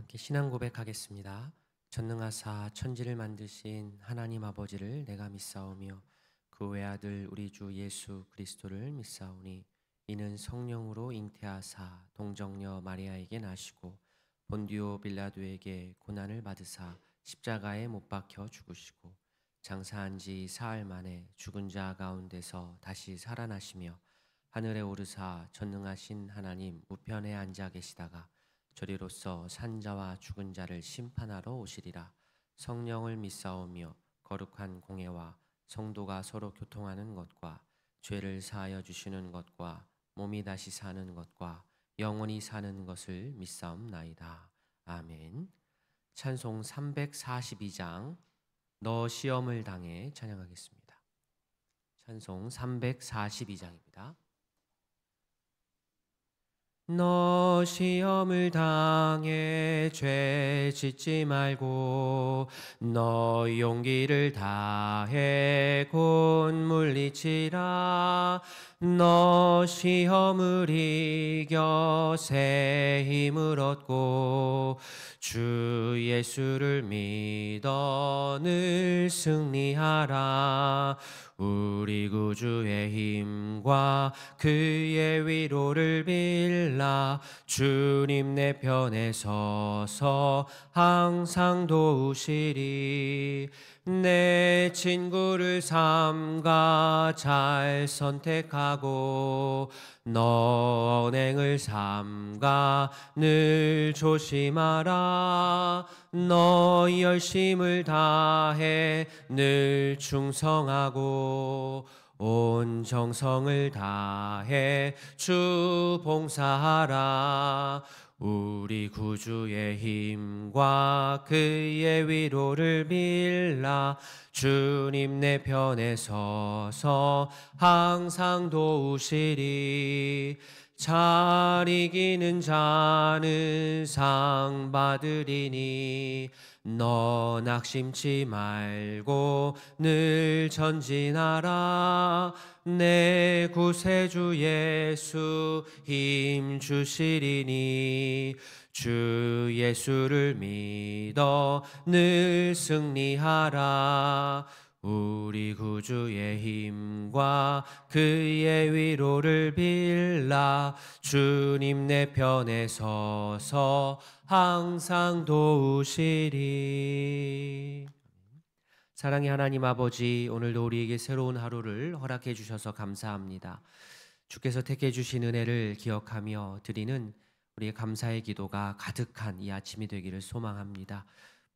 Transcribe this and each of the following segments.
함께 신앙 고백하겠습니다. 전능하사 천지를 만드신 하나님 아버지를 내가 믿사오며 그 외아들 우리 주 예수 그리스도를 믿사오니 이는 성령으로 잉태하사 동정녀 마리아에게 나시고 본디오 빌라도에게 고난을 받으사 십자가에 못 박혀 죽으시고 장사한 지 사흘 만에 죽은 자 가운데서 다시 살아나시며 하늘에 오르사 전능하신 하나님 우편에 앉아 계시다가 저리로서 산자와 죽은 자를 심판하러 오시리라. 성령을 믿사오며 거룩한 공예와 성도가 서로 교통하는 것과 죄를 사하여 주시는 것과 몸이 다시 사는 것과 영원히 사는 것을 믿사옵나이다. 아멘. 찬송 342장 너 시험을 당해 찬양하겠습니다. 찬송 342장입니다. 너 시험을 당해 죄 짓지 말고 너 용기를 다해 곧 물리치라. 너 시험을 이겨 새 힘을 얻고 주 예수를 믿어 늘 승리하라. 우리 구주의 힘과 그의 위로를 빌라. 주님 내 편에 서서 항상 도우시리. 내 친구를 삼가 잘 선택하고 너 언행을 삼가 늘 조심하라. 너 열심을 다해 늘 충성하고 온 정성을 다해 주 봉사하라. 우리 구주의 힘과 그의 위로를 빌라. 주님 내 편에 서서 항상 도우시리. 잘 이기는 자는 상 받으리니 너 낙심치 말고 늘 전진하라. 내 구세주 예수 힘 주시리니 주 예수를 믿어 늘 승리하라. 우리 구주의 힘과 그의 위로를 빌라. 주님 내 편에 서서 항상 도우시리. 사랑의 하나님 아버지, 오늘도 우리에게 새로운 하루를 허락해 주셔서 감사합니다. 주께서 택해 주신 은혜를 기억하며 드리는 우리의 감사의 기도가 가득한 이 아침이 되기를 소망합니다.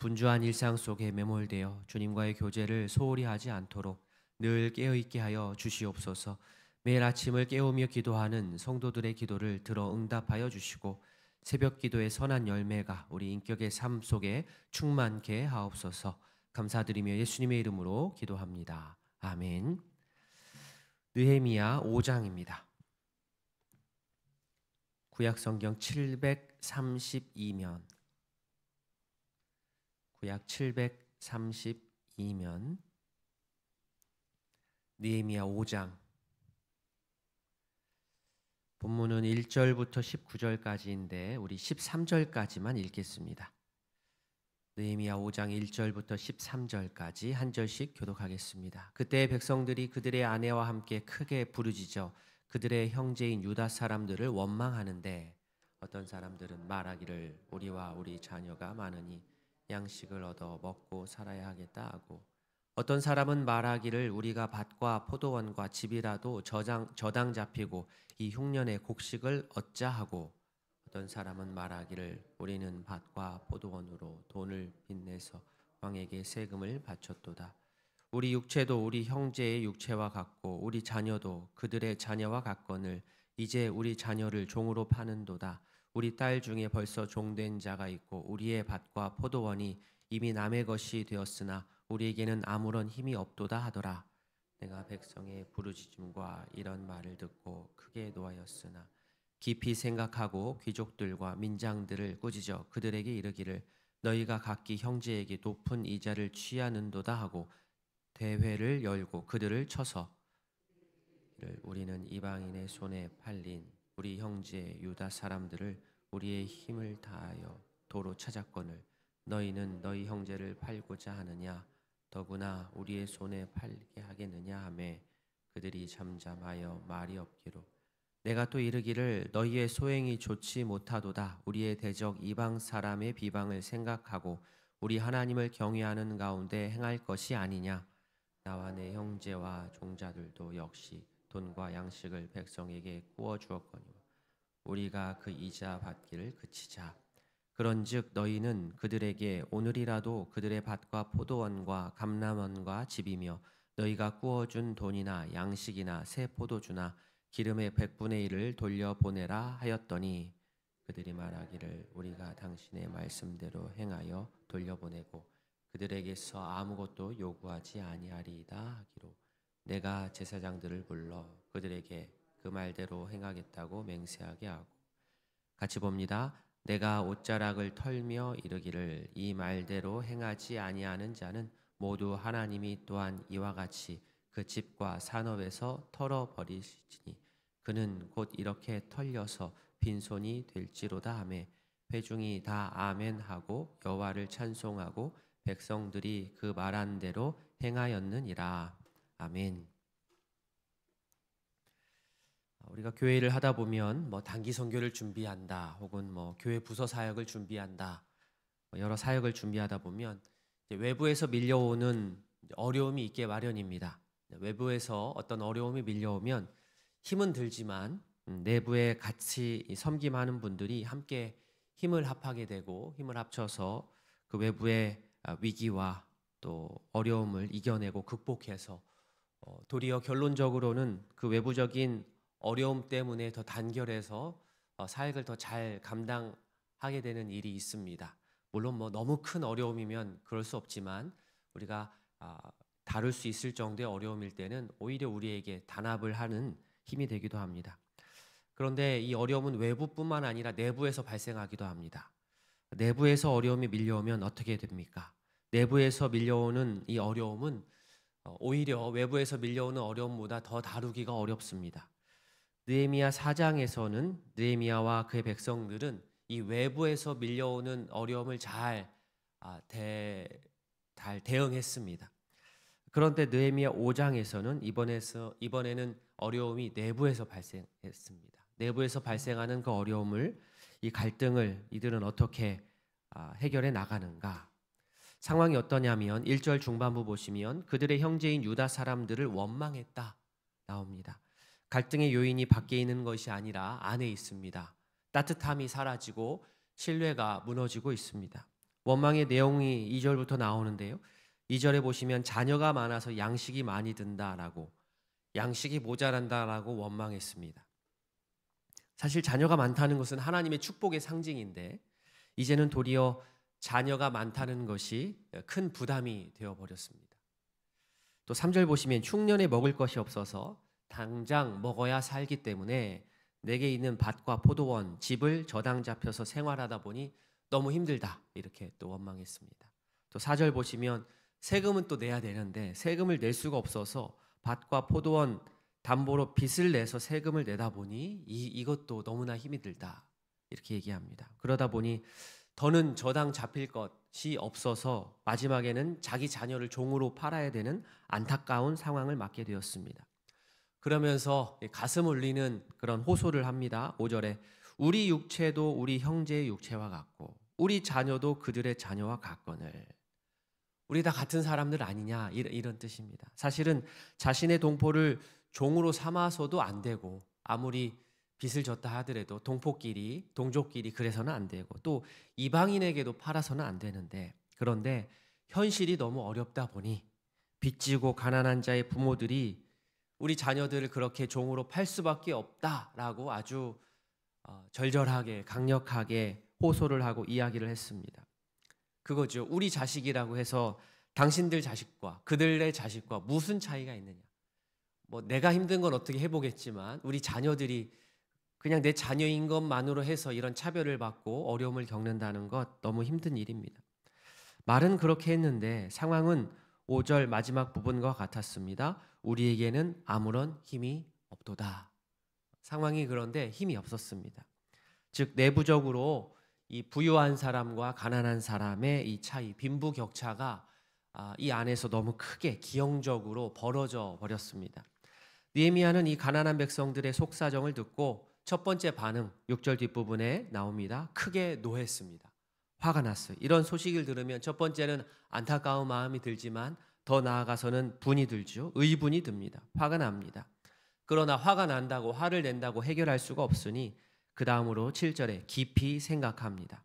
분주한 일상 속에 매몰되어 주님과의 교제를 소홀히 하지 않도록 늘 깨어있게 하여 주시옵소서. 매일 아침을 깨우며 기도하는 성도들의 기도를 들어 응답하여 주시고 새벽 기도의 선한 열매가 우리 인격의 삶 속에 충만케 하옵소서. 감사드리며 예수님의 이름으로 기도합니다. 아멘. 느헤미야 5장입니다. 구약성경 732면 구약 732면 느헤미야 5장 본문은 1절부터 19절까지인데 우리 13절까지만 읽겠습니다. 느헤미야 5장 1절부터 13절까지 한 절씩 교독하겠습니다. 그때 백성들이 그들의 아내와 함께 크게 부르짖어 그들의 형제인 유다 사람들을 원망하는데 어떤 사람들은 말하기를 우리와 우리 자녀가 많으니 양식을 얻어 먹고 살아야 하겠다 하고 어떤 사람은 말하기를 우리가 밭과 포도원과 집이라도 저당 잡히고 이 흉년에 곡식을 얻자 하고 어떤 사람은 말하기를 우리는 밭과 포도원으로 돈을 빚내서 왕에게 세금을 바쳤도다. 우리 육체도 우리 형제의 육체와 같고 우리 자녀도 그들의 자녀와 같거늘 이제 우리 자녀를 종으로 파는도다. 우리 딸 중에 벌써 종된 자가 있고 우리의 밭과 포도원이 이미 남의 것이 되었으나 우리에게는 아무런 힘이 없도다 하더라. 내가 백성의 부르짖음과 이런 말을 듣고 크게 노하였으나 깊이 생각하고 귀족들과 민장들을 꾸짖어 그들에게 이르기를 너희가 각기 형제에게 높은 이자를 취하는도다 하고 대회를 열고 그들을 쳐서 우리는 이방인의 손에 팔린 우리 형제 유다 사람들을 우리의 힘을 다하여 도로 찾았거늘 너희는 너희 형제를 팔고자 하느냐 더구나 우리의 손에 팔게 하겠느냐 하며 그들이 잠잠하여 말이 없기로 내가 또 이르기를 너희의 소행이 좋지 못하도다. 우리의 대적 이방 사람의 비방을 생각하고 우리 하나님을 경외하는 가운데 행할 것이 아니냐. 나와 내 형제와 종자들도 역시 돈과 양식을 백성에게 구워 주었거니와 우리가 그 이자 받기를 그치자. 그런즉 너희는 그들에게 오늘이라도 그들의 밭과 포도원과 감람원과 집이며 너희가 구워준 돈이나 양식이나 새 포도주나 기름의 100분의 1을 돌려보내라 하였더니 그들이 말하기를 우리가 당신의 말씀대로 행하여 돌려보내고 그들에게서 아무것도 요구하지 아니하리이다 하기로 내가 제사장들을 불러 그들에게 그 말대로 행하겠다고 맹세하게 하고 같이 봅니다. 내가 옷자락을 털며 이르기를 이 말대로 행하지 아니하는 자는 모두 하나님이 또한 이와 같이 그 집과 산업에서 털어버리시니 그는 곧 이렇게 털려서 빈손이 될지로다 하매 회중이 다 아멘하고 여호와를 찬송하고 백성들이 그 말한 대로 행하였느니라. 아멘. 우리가 교회를 하다 보면 단기 선교를 준비한다 혹은 교회 부서 사역을 준비한다 여러 사역을 준비하다 보면 외부에서 밀려오는 어려움이 있게 마련입니다. 외부에서 어떤 어려움이 밀려오면 힘은 들지만 내부에 같이 섬김하는 분들이 함께 힘을 합하게 되고 힘을 합쳐서 그 외부의 위기와 또 어려움을 이겨내고 극복해서 도리어 결론적으로는 그 외부적인 어려움 때문에 더 단결해서 사역을 더 잘 감당하게 되는 일이 있습니다. 물론 너무 큰 어려움이면 그럴 수 없지만 우리가 다룰 수 있을 정도의 어려움일 때는 오히려 우리에게 단합을 하는 힘이 되기도 합니다. 그런데 이 어려움은 외부뿐만 아니라 내부에서 발생하기도 합니다. 내부에서 어려움이 밀려오면 어떻게 됩니까? 내부에서 밀려오는 이 어려움은 오히려 외부에서 밀려오는 어려움보다 더 다루기가 어렵습니다. 느헤미야 4장에서는 느헤미야와 그의 백성들은 이 외부에서 밀려오는 어려움을 잘 대응했습니다. 그런데 느헤미야 5장에서는 이번에는 어려움이 내부에서 발생했습니다. 내부에서 발생하는 그 어려움을 이 갈등을 이들은 어떻게 해결해 나가는가? 상황이 어떠냐면 1절 중반부 보시면 그들의 형제인 유다 사람들을 원망했다 나옵니다. 갈등의 요인이 밖에 있는 것이 아니라 안에 있습니다. 따뜻함이 사라지고 신뢰가 무너지고 있습니다. 원망의 내용이 2절부터 나오는데요. 2절에 보시면 자녀가 많아서 양식이 많이 든다라고 양식이 모자란다라고 원망했습니다. 사실 자녀가 많다는 것은 하나님의 축복의 상징인데 이제는 도리어 자녀가 많다는 것이 큰 부담이 되어버렸습니다. 또 3절 보시면 흉년에 먹을 것이 없어서 당장 먹어야 살기 때문에 내게 있는 밭과 포도원, 집을 저당 잡혀서 생활하다 보니 너무 힘들다 이렇게 또 원망했습니다. 또 4절 보시면 세금은 또 내야 되는데 세금을 낼 수가 없어서 밭과 포도원 담보로 빚을 내서 세금을 내다 보니 이것도 너무나 힘이 들다 이렇게 얘기합니다. 그러다 보니 더는 저당 잡힐 것이 없어서 마지막에는 자기 자녀를 종으로 팔아야 되는 안타까운 상황을 맞게 되었습니다. 그러면서 가슴 울리는 그런 호소를 합니다. 5절에 우리 육체도 우리 형제의 육체와 같고 우리 자녀도 그들의 자녀와 같거늘 우리 다 같은 사람들 아니냐 이런 뜻입니다. 사실은 자신의 동포를 종으로 삼아서도 안 되고 아무리 빚을 졌다 하더라도 동족끼리 그래서는 안 되고 또 이방인에게도 팔아서는 안 되는데 그런데 현실이 너무 어렵다 보니 빚지고 가난한 자의 부모들이 우리 자녀들을 그렇게 종으로 팔 수밖에 없다라고 아주 절절하게 강력하게 호소를 하고 이야기를 했습니다. 그거죠. 우리 자식이라고 해서 당신들 자식과 그들의 자식과 무슨 차이가 있느냐. 내가 힘든 건 어떻게 해보겠지만 우리 자녀들이 그냥 내 자녀인 것만으로 해서 이런 차별을 받고 어려움을 겪는다는 것 너무 힘든 일입니다. 말은 그렇게 했는데 상황은 5절 마지막 부분과 같았습니다. 우리에게는 아무런 힘이 없도다. 상황이 그런데 힘이 없었습니다. 즉 내부적으로 이 부유한 사람과 가난한 사람의 이 차이, 빈부격차가 이 안에서 너무 크게 기형적으로 벌어져 버렸습니다. 느헤미야는 이 가난한 백성들의 속사정을 듣고 첫 번째 반응 6절 뒷부분에 나옵니다. 크게 노했습니다. 화가 났어요. 이런 소식을 들으면 첫 번째는 안타까운 마음이 들지만 더 나아가서는 분이 들죠. 의분이 듭니다. 화가 납니다. 그러나 화가 난다고 화를 낸다고 해결할 수가 없으니 그 다음으로 7절에 깊이 생각합니다.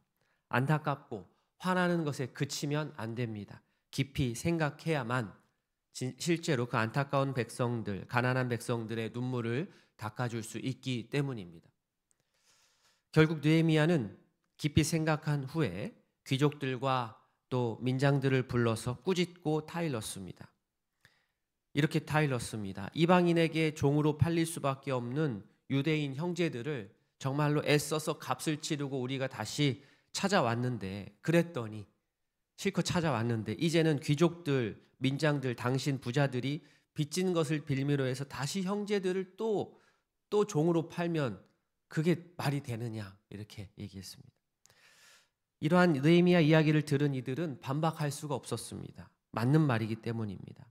안타깝고 화나는 것에 그치면 안 됩니다. 깊이 생각해야만 실제로 그 안타까운 백성들, 가난한 백성들의 눈물을 닦아줄 수 있기 때문입니다. 결국 느헤미야는 깊이 생각한 후에 귀족들과 또 민장들을 불러서 꾸짖고 타일렀습니다. 이렇게 타일렀습니다. 이방인에게 종으로 팔릴 수밖에 없는 유대인 형제들을 정말로 애써서 값을 치르고 우리가 다시 찾아왔는데, 그랬더니 실컷 찾아왔는데 이제는 귀족들, 민장들, 당신 부자들이 빚진 것을 빌미로 해서 다시 형제들을 또 종으로 팔면 그게 말이 되느냐, 이렇게 얘기했습니다. 이러한 느헤미야 이야기를 들은 이들은 반박할 수가 없었습니다. 맞는 말이기 때문입니다.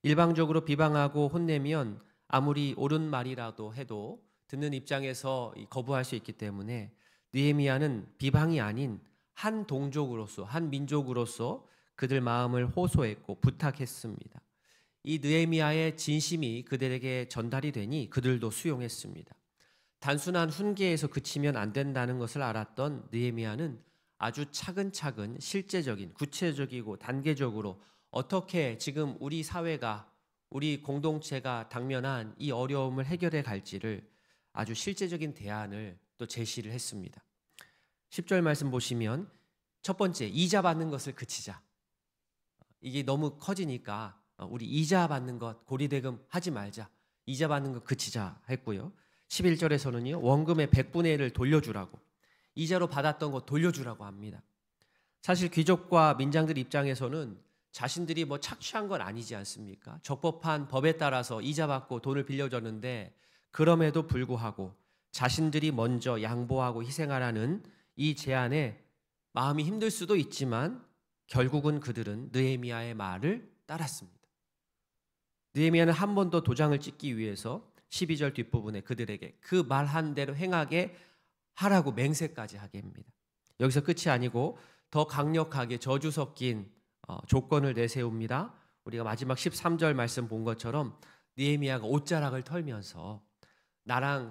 일방적으로 비방하고 혼내면 아무리 옳은 말이라도 해도 듣는 입장에서 거부할 수 있기 때문에 느헤미야는 비방이 아닌 한 동족으로서, 한 민족으로서 그들 마음을 호소했고 부탁했습니다. 이 느헤미야의 진심이 그들에게 전달이 되니 그들도 수용했습니다. 단순한 훈계에서 그치면 안 된다는 것을 알았던 느헤미야는 아주 차근차근 실제적인, 구체적이고 단계적으로 어떻게 지금 우리 사회가, 우리 공동체가 당면한 이 어려움을 해결해 갈지를 아주 실제적인 대안을 또 제시를 했습니다. 10절 말씀 보시면 첫 번째, 이자 받는 것을 그치자. 이게 너무 커지니까 우리 이자 받는 것, 고리대금 하지 말자. 이자 받는 것 그치자 했고요. 11절에서는요, 원금의 100분의 1을 돌려주라고, 이자로 받았던 것 돌려주라고 합니다. 사실 귀족과 민장들 입장에서는 자신들이 뭐 착취한 건 아니지 않습니까? 적법한 법에 따라서 이자 받고 돈을 빌려줬는데 그럼에도 불구하고 자신들이 먼저 양보하고 희생하라는 이 제안에 마음이 힘들 수도 있지만 결국은 그들은 느헤미야의 말을 따랐습니다. 느헤미야는 한 번 더 도장을 찍기 위해서 12절 뒷부분에 그들에게 그 말한 대로 행하게 하라고 맹세까지 하게 합니다. 여기서 끝이 아니고 더 강력하게 저주 섞인 조건을 내세웁니다. 우리가 마지막 13절 말씀 본 것처럼 느헤미야가 옷자락을 털면서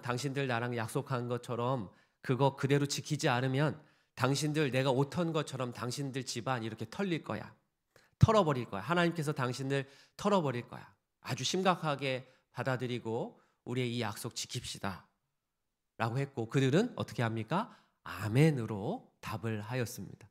당신들 나랑 약속한 것처럼 그거 그대로 지키지 않으면 당신들 내가 옷 턴 것처럼 당신들 집안 이렇게 털릴 거야. 털어버릴 거야. 하나님께서 당신들 털어버릴 거야. 아주 심각하게 받아들이고 우리의 이 약속 지킵시다 라고 했고, 그들은 어떻게 합니까? 아멘으로 답을 하였습니다.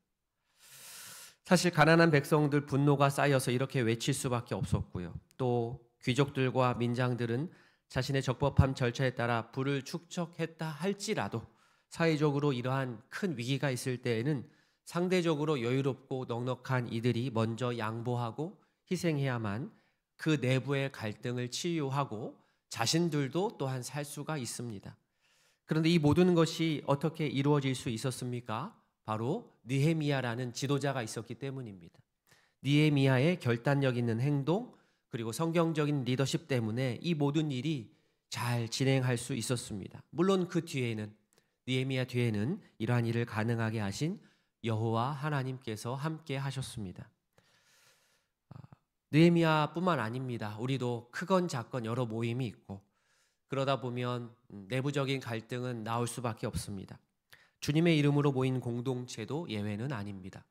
사실 가난한 백성들 분노가 쌓여서 이렇게 외칠 수밖에 없었고요. 또 귀족들과 민장들은 자신의 적법한 절차에 따라 부를 축적했다 할지라도 사회적으로 이러한 큰 위기가 있을 때에는 상대적으로 여유롭고 넉넉한 이들이 먼저 양보하고 희생해야만 그 내부의 갈등을 치유하고 자신들도 또한 살 수가 있습니다. 그런데 이 모든 것이 어떻게 이루어질 수 있었습니까? 바로 느헤미야라는 지도자가 있었기 때문입니다. 느헤미야의 결단력 있는 행동, 그리고 성경적인 리더십 때문에 이 모든 일이 잘 진행할 수 있었습니다. 물론 그 뒤에는, 느헤미야 뒤에는 이러한 일을 가능하게 하신 여호와 하나님께서 함께 하셨습니다. 느헤미야뿐만 아닙니다. 우리도 크건 작건 여러 모임이 있고 그러다 보면 내부적인 갈등은 나올 수밖에 없습니다. 주님의 이름으로 모인 공동체도 예외는 아닙니다.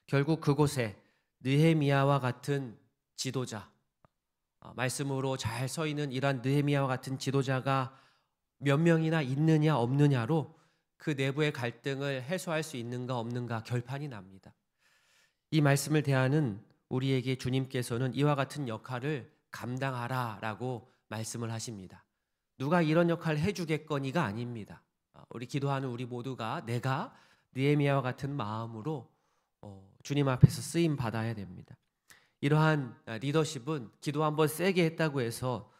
결국 그곳에 느헤미야와 같은 지도자, 말씀으로 잘 서 있는 이러한 느헤미야와 같은 지도자가 몇 명이나 있느냐 없느냐로 그 내부의 갈등을 해소할 수 있는가 없는가 결판이 납니다. 이 말씀을 대하는 우리에게 주님께서는 이와 같은 역할을 감당하라라고 말씀을 하십니다. 누가 이런 역할을 해주겠거니가 아닙니다. 우리 기도하는 우리 모두가 내가 느헤미야와 같은 마음으로 주님 앞에서 쓰임 받아야 됩니다. 이러한 리더십은 기도 한번 세게 했다고 해서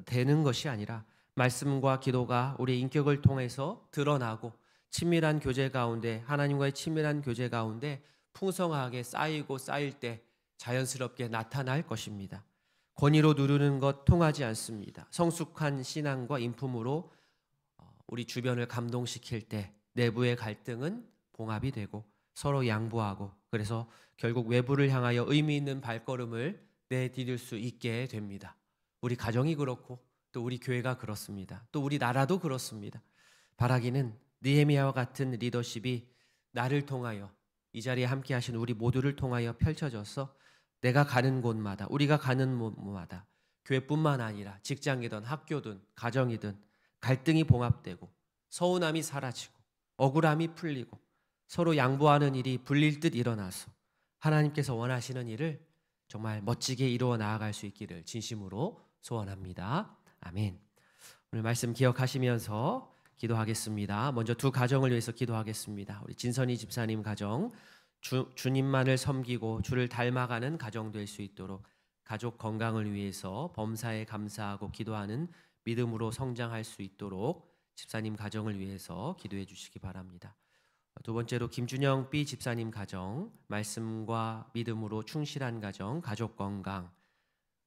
되는 것이 아니라 말씀과 기도가 우리의 인격을 통해서 드러나고 친밀한 교제 가운데, 하나님과의 친밀한 교제 가운데 풍성하게 쌓이고 쌓일 때 자연스럽게 나타날 것입니다. 권위로 누르는 것 통하지 않습니다. 성숙한 신앙과 인품으로 우리 주변을 감동시킬 때 내부의 갈등은 봉합이 되고 서로 양보하고, 그래서 결국 외부를 향하여 의미 있는 발걸음을 내디딜 수 있게 됩니다. 우리 가정이 그렇고 또 우리 교회가 그렇습니다. 또 우리 나라도 그렇습니다. 바라기는 느헤미야와 같은 리더십이 나를 통하여, 이 자리에 함께 하신 우리 모두를 통하여 펼쳐져서 내가 가는 곳마다, 우리가 가는 곳마다 교회뿐만 아니라 직장이든 학교든 가정이든 갈등이 봉합되고 서운함이 사라지고 억울함이 풀리고 서로 양보하는 일이 불릴 듯 일어나서 하나님께서 원하시는 일을 정말 멋지게 이루어 나아갈 수 있기를 진심으로 소원합니다. 아멘. 오늘 말씀 기억하시면서 기도하겠습니다. 먼저 두 가정을 위해서 기도하겠습니다. 우리 진선이 집사님 가정, 주님만을 섬기고 주를 닮아가는 가정 될 수 있도록 가족 건강을 위해서 범사에 감사하고 기도하는 믿음으로 성장할 수 있도록 집사님 가정을 위해서 기도해 주시기 바랍니다. 두 번째로 김준영 B 집사님 가정, 말씀과 믿음으로 충실한 가정, 가족 건강,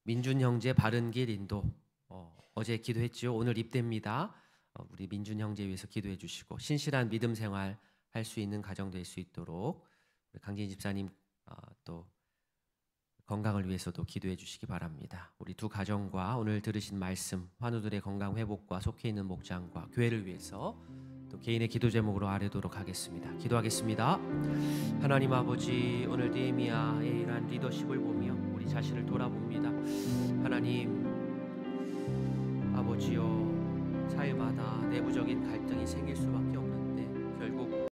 민준 형제 바른 길 인도, 어제 기도했지요. 오늘 입대입니다. 우리 민준 형제 위해서 기도해 주시고 신실한 믿음 생활 할 수 있는 가정 될 수 있도록 강진 집사님 또 건강을 위해서도 기도해 주시기 바랍니다. 우리 두 가정과 오늘 들으신 말씀, 환우들의 건강 회복과 속해 있는 목장과 교회를 위해서 또 개인의 기도 제목으로 아뢰도록 하겠습니다. 기도하겠습니다. 하나님 아버지, 오늘 느헤미야의 이러한 리더십을 보며 우리 자신을 돌아봅니다. 하나님 아버지여, 사회마다 내부적인 갈등이 생길 수밖에